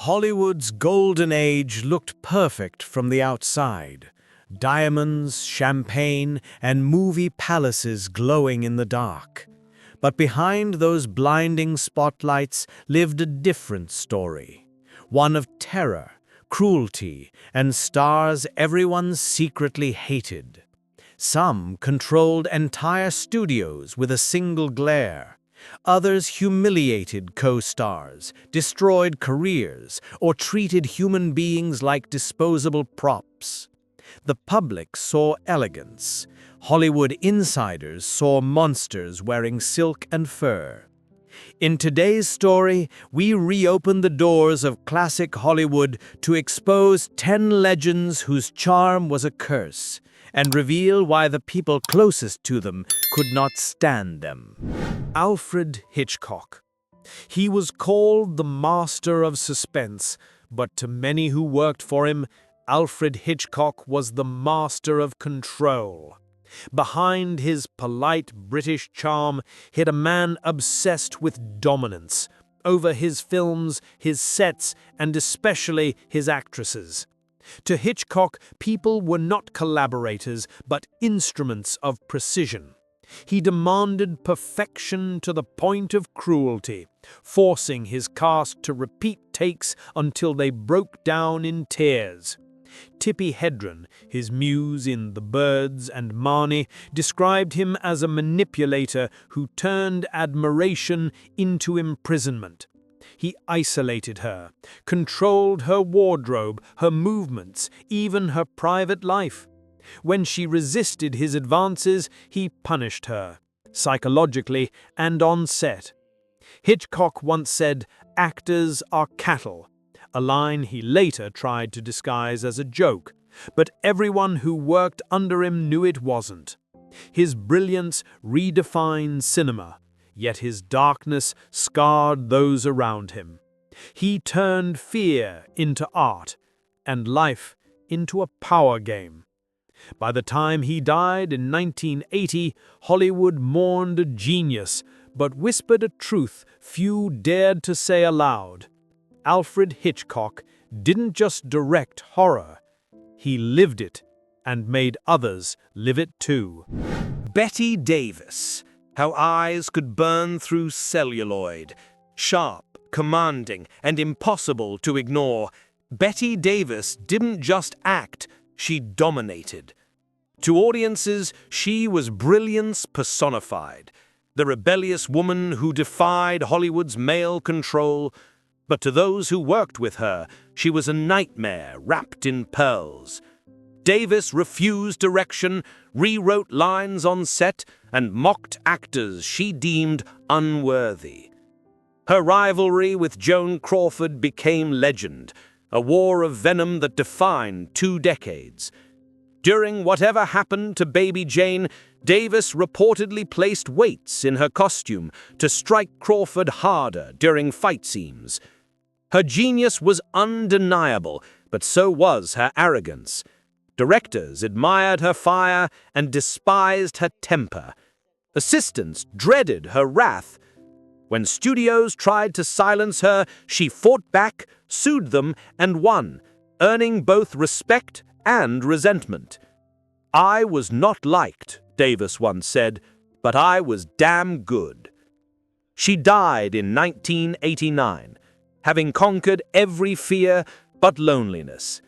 Hollywood's golden age looked perfect from the outside. Diamonds, champagne, and movie palaces glowing in the dark. But behind those blinding spotlights lived a different story. One of terror, cruelty, and stars everyone secretly hated. Some controlled entire studios with a single glare. Others humiliated co-stars, destroyed careers, or treated human beings like disposable props. The public saw elegance. Hollywood insiders saw monsters wearing silk and fur. In today's story, we reopen the doors of classic Hollywood to expose 10 legends whose charm was a curse, and reveal why the people closest to them could not stand them. Alfred Hitchcock. He was called the master of suspense, but to many who worked for him, Alfred Hitchcock was the master of control. Behind his polite British charm hid a man obsessed with dominance over his films, his sets, and especially his actresses. To Hitchcock, people were not collaborators, but instruments of precision. He demanded perfection to the point of cruelty, forcing his cast to repeat takes until they broke down in tears. Tippi Hedren, his muse in The Birds and Marnie, described him as a manipulator who turned admiration into imprisonment. He isolated her, controlled her wardrobe, her movements, even her private life. When she resisted his advances, he punished her, psychologically and on set. Hitchcock once said, "Actors are cattle," a line he later tried to disguise as a joke, but everyone who worked under him knew it wasn't. His brilliance redefined cinema, yet his darkness scarred those around him. He turned fear into art, and life into a power game. By the time he died in 1980, Hollywood mourned a genius, but whispered a truth few dared to say aloud. Alfred Hitchcock didn't just direct horror, he lived it and made others live it too. Bette Davis. How eyes could burn through celluloid. Sharp, commanding, and impossible to ignore. Bette Davis didn't just act, she dominated. To audiences, she was brilliance personified. The rebellious woman who defied Hollywood's male control. But to those who worked with her, she was a nightmare wrapped in pearls. Davis refused direction, rewrote lines on set, and mocked actors she deemed unworthy. Her rivalry with Joan Crawford became legend, a war of venom that defined 2 decades. During Whatever Happened to Baby Jane, Davis reportedly placed weights in her costume to strike Crawford harder during fight scenes. Her genius was undeniable, but so was her arrogance. Directors admired her fire and despised her temper. Assistants dreaded her wrath. When studios tried to silence her, she fought back, sued them, and won, earning both respect and resentment. "I was not liked," Davis once said, "but I was damn good." She died in 1989, having conquered every fear but loneliness.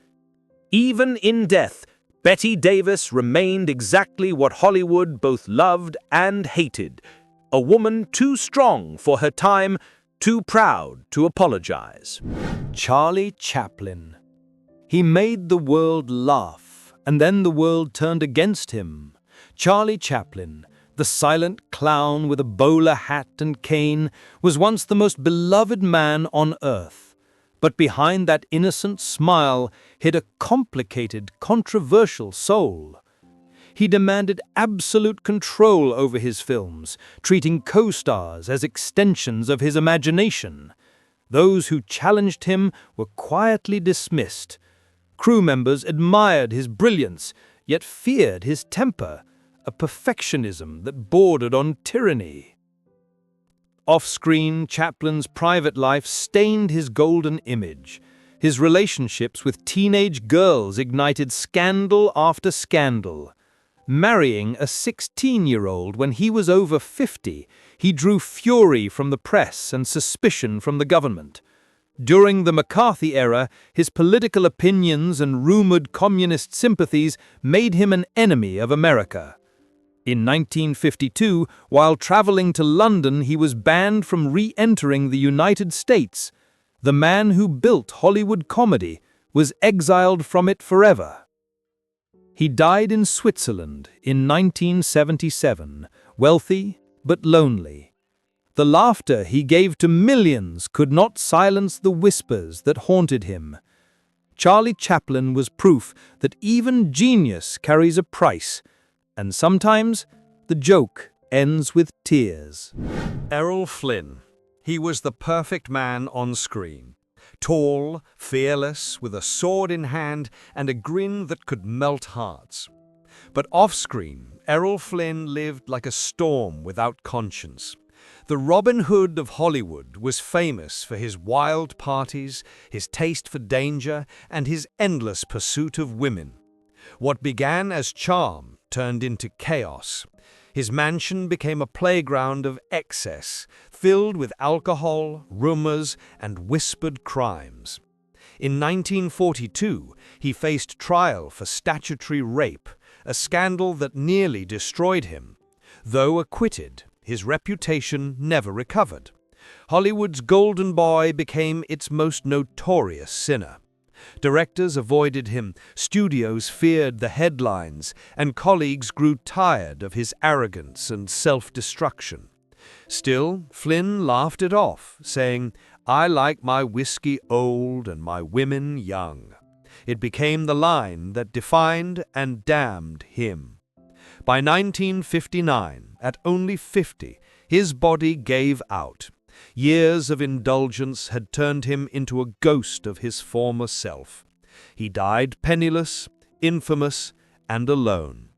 Even in death, Bette Davis remained exactly what Hollywood both loved and hated, a woman too strong for her time, too proud to apologize. Charlie Chaplin. He made the world laugh, and then the world turned against him. Charlie Chaplin, the silent clown with a bowler hat and cane, was once the most beloved man on earth. But behind that innocent smile hid a complicated, controversial soul. He demanded absolute control over his films, treating co-stars as extensions of his imagination. Those who challenged him were quietly dismissed. Crew members admired his brilliance, yet feared his temper, a perfectionism that bordered on tyranny. Off-screen, Chaplin's private life stained his golden image. His relationships with teenage girls ignited scandal after scandal. Marrying a 16-year-old when he was over 50, he drew fury from the press and suspicion from the government. During the McCarthy era, his political opinions and rumored communist sympathies made him an enemy of America. In 1952, while traveling to London, he was banned from re-entering the United States. The man who built Hollywood comedy was exiled from it forever. He died in Switzerland in 1977, wealthy but lonely. The laughter he gave to millions could not silence the whispers that haunted him. Charlie Chaplin was proof that even genius carries a price, and sometimes the joke ends with tears. Errol Flynn. He was the perfect man on screen. Tall, fearless, with a sword in hand and a grin that could melt hearts. But off-screen, Errol Flynn lived like a storm without conscience. The Robin Hood of Hollywood was famous for his wild parties, his taste for danger, and his endless pursuit of women. What began as charm turned into chaos. His mansion became a playground of excess, filled with alcohol, rumors, and whispered crimes. In 1942, he faced trial for statutory rape, a scandal that nearly destroyed him. Though acquitted, his reputation never recovered. Hollywood's golden boy became its most notorious sinner. Directors avoided him, studios feared the headlines, and colleagues grew tired of his arrogance and self-destruction. Still, Flynn laughed it off, saying, "I like my whiskey old and my women young." It became the line that defined and damned him. By 1959, at only 50, his body gave out. Years of indulgence had turned him into a ghost of his former self. He died penniless, infamous, and alone.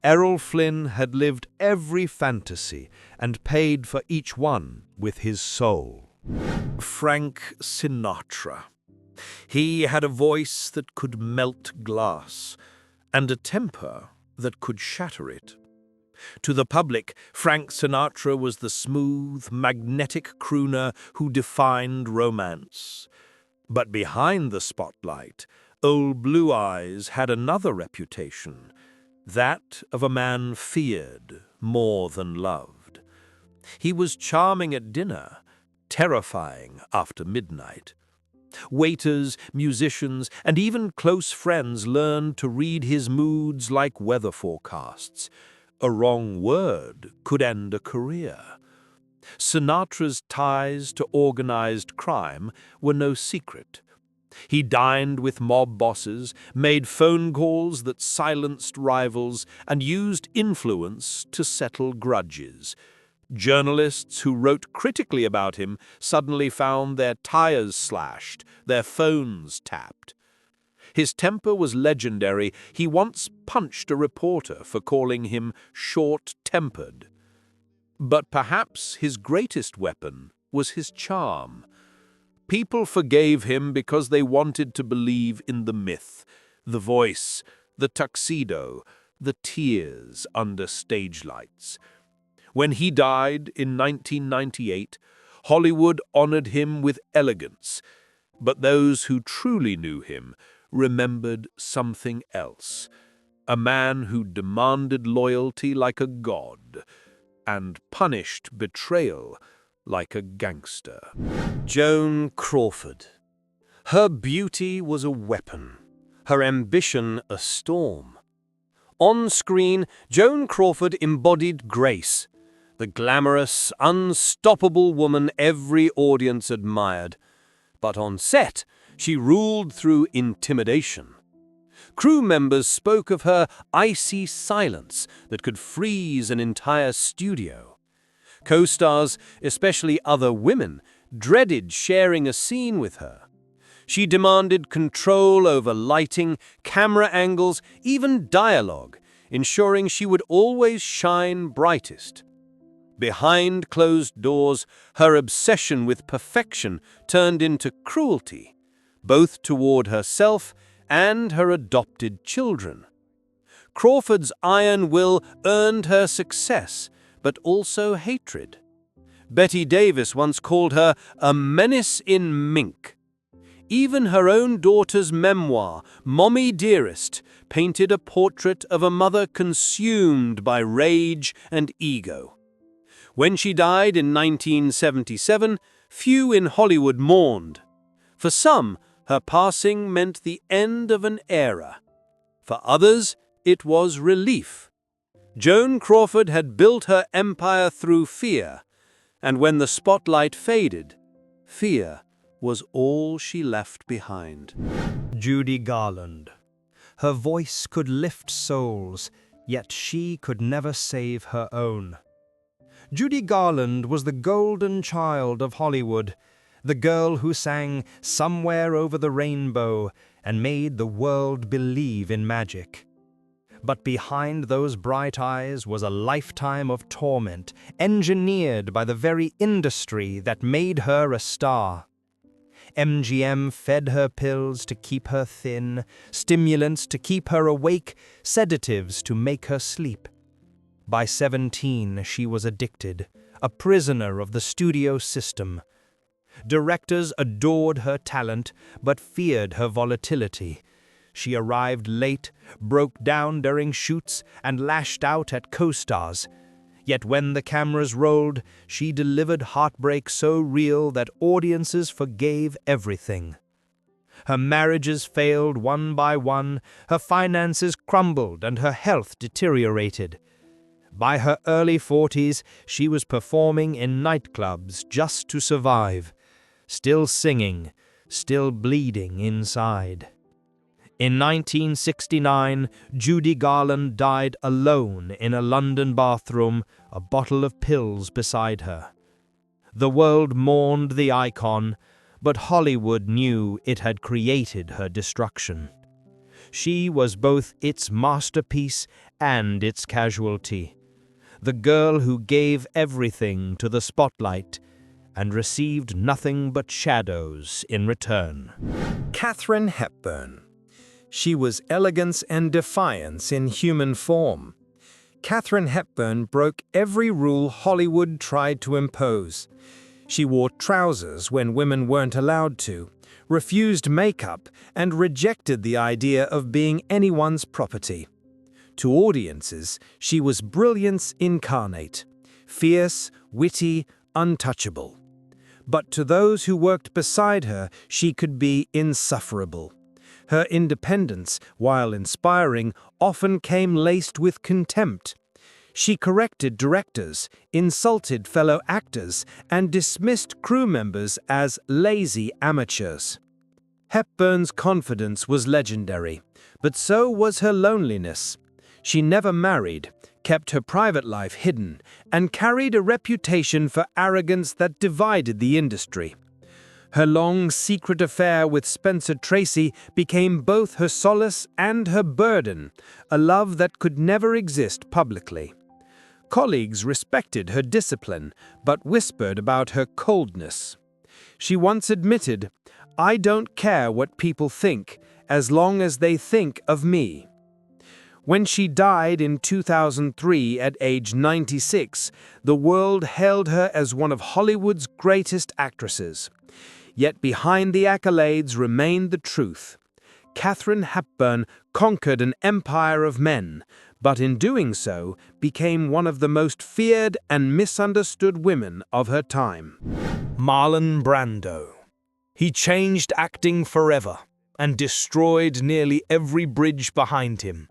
Errol Flynn had lived every fantasy and paid for each one with his soul. Frank Sinatra. He had a voice that could melt glass, and a temper that could shatter it. To the public, Frank Sinatra was the smooth, magnetic crooner who defined romance. But behind the spotlight, Old Blue Eyes had another reputation, that of a man feared more than loved. He was charming at dinner, terrifying after midnight. Waiters, musicians, and even close friends learned to read his moods like weather forecasts. A wrong word could end a career. Sinatra's ties to organized crime were no secret. He dined with mob bosses, made phone calls that silenced rivals, and used influence to settle grudges. Journalists who wrote critically about him suddenly found their tires slashed, their phones tapped. His temper was legendary. He once punched a reporter for calling him short-tempered. But perhaps his greatest weapon was his charm. People forgave him because they wanted to believe in the myth, the voice, the tuxedo, the tears under stage lights. When he died in 1998, Hollywood honored him with elegance, but those who truly knew him remembered something else, a man who demanded loyalty like a god and punished betrayal like a gangster. Joan Crawford. Her beauty was a weapon, her ambition a storm. On screen, Joan Crawford embodied grace, the glamorous, unstoppable woman every audience admired. But on set, she ruled through intimidation. Crew members spoke of her icy silence that could freeze an entire studio. Co-stars, especially other women, dreaded sharing a scene with her. She demanded control over lighting, camera angles, even dialogue, ensuring she would always shine brightest. Behind closed doors, her obsession with perfection turned into cruelty, both toward herself and her adopted children. Crawford's iron will earned her success, but also hatred. Betty Davis once called her a menace in mink. Even her own daughter's memoir, Mommy Dearest, painted a portrait of a mother consumed by rage and ego. When she died in 1977, few in Hollywood mourned. For some, her passing meant the end of an era. For others, it was relief. Joan Crawford had built her empire through fear, and when the spotlight faded, fear was all she left behind. Judy Garland. Her voice could lift souls, yet she could never save her own. Judy Garland was the golden child of Hollywood, the girl who sang "Somewhere Over the Rainbow" and made the world believe in magic. But behind those bright eyes was a lifetime of torment, engineered by the very industry that made her a star. MGM fed her pills to keep her thin, stimulants to keep her awake, sedatives to make her sleep. By 17, she was addicted, a prisoner of the studio system. Directors adored her talent, but feared her volatility. She arrived late, broke down during shoots, and lashed out at co-stars. Yet when the cameras rolled, she delivered heartbreak so real that audiences forgave everything. Her marriages failed one by one, her finances crumbled, and her health deteriorated. By her early 40s, she was performing in nightclubs just to survive, still singing, still bleeding inside. In 1969, Judy Garland died alone in a London bathroom, a bottle of pills beside her. The world mourned the icon, but Hollywood knew it had created her destruction. She was both its masterpiece and its casualty, the girl who gave everything to the spotlight and received nothing but shadows in return. Katharine Hepburn. She was elegance and defiance in human form. Katharine Hepburn broke every rule Hollywood tried to impose. She wore trousers when women weren't allowed to, refused makeup, and rejected the idea of being anyone's property. To audiences, she was brilliance incarnate, fierce, witty, untouchable. But to those who worked beside her, she could be insufferable. Her independence, while inspiring, often came laced with contempt. She corrected directors, insulted fellow actors, and dismissed crew members as lazy amateurs. Hepburn's confidence was legendary, but so was her loneliness. She never married, kept her private life hidden, and carried a reputation for arrogance that divided the industry. Her long, secret affair with Spencer Tracy became both her solace and her burden, a love that could never exist publicly. Colleagues respected her discipline, but whispered about her coldness. She once admitted, "I don't care what people think, as long as they think of me." When she died in 2003 at age 96, the world hailed her as one of Hollywood's greatest actresses. Yet behind the accolades remained the truth. Katharine Hepburn conquered an empire of men, but in doing so became one of the most feared and misunderstood women of her time. Marlon Brando. He changed acting forever and destroyed nearly every bridge behind him.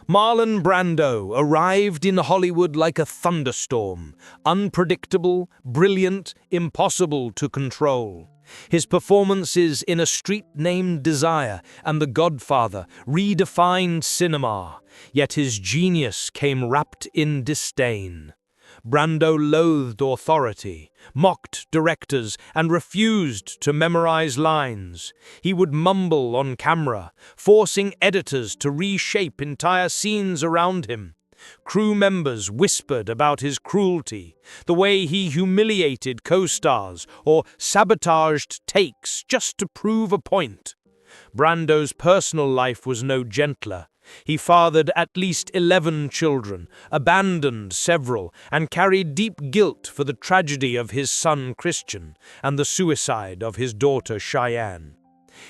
Marlon Brando arrived in Hollywood like a thunderstorm, unpredictable, brilliant, impossible to control. His performances in A Street Named Desire and The Godfather redefined cinema, yet his genius came wrapped in disdain. Brando loathed authority, mocked directors, and refused to memorize lines. He would mumble on camera, forcing editors to reshape entire scenes around him. Crew members whispered about his cruelty, the way he humiliated co-stars or sabotaged takes just to prove a point. Brando's personal life was no gentler. He fathered at least 11 children, abandoned several, and carried deep guilt for the tragedy of his son Christian and the suicide of his daughter Cheyenne.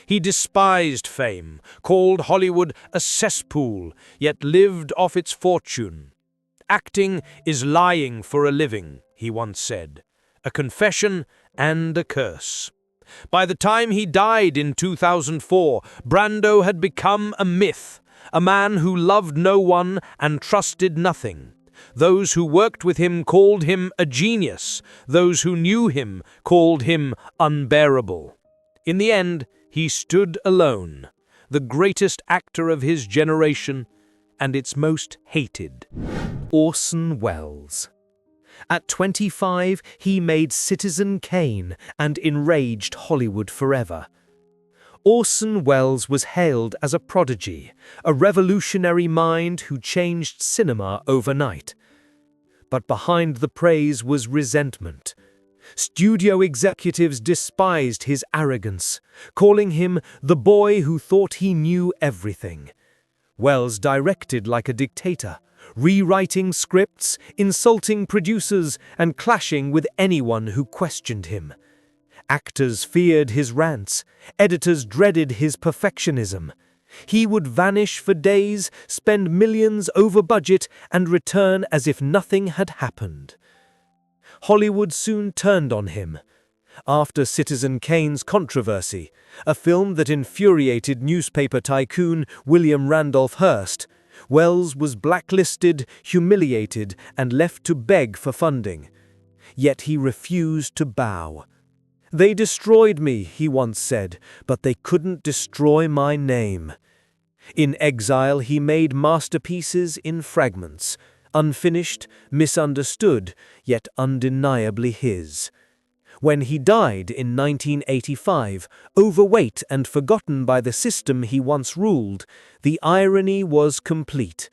He despised fame, called Hollywood a cesspool, yet lived off its fortune. "Acting is lying for a living," he once said, "a confession and a curse." By the time he died in 2004, Brando had become a myth, a man who loved no one and trusted nothing. Those who worked with him called him a genius. Those who knew him called him unbearable. In the end, he stood alone, the greatest actor of his generation and its most hated. Orson Welles. At 25, he made Citizen Kane and enraged Hollywood forever. Orson Welles was hailed as a prodigy, a revolutionary mind who changed cinema overnight. But behind the praise was resentment. Studio executives despised his arrogance, calling him the boy who thought he knew everything. Welles directed like a dictator, rewriting scripts, insulting producers, and clashing with anyone who questioned him. Actors feared his rants, editors dreaded his perfectionism. He would vanish for days, spend millions over budget, and return as if nothing had happened. Hollywood soon turned on him. After Citizen Kane's controversy, a film that infuriated newspaper tycoon William Randolph Hearst, Welles was blacklisted, humiliated, and left to beg for funding. Yet he refused to bow. "They destroyed me," he once said, "but they couldn't destroy my name." In exile, he made masterpieces in fragments, unfinished, misunderstood, yet undeniably his. When he died in 1985, overweight and forgotten by the system he once ruled, the irony was complete.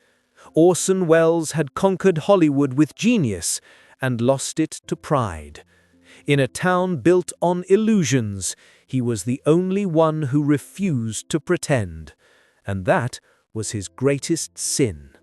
Orson Welles had conquered Hollywood with genius and lost it to pride. In a town built on illusions, he was the only one who refused to pretend, and that was his greatest sin.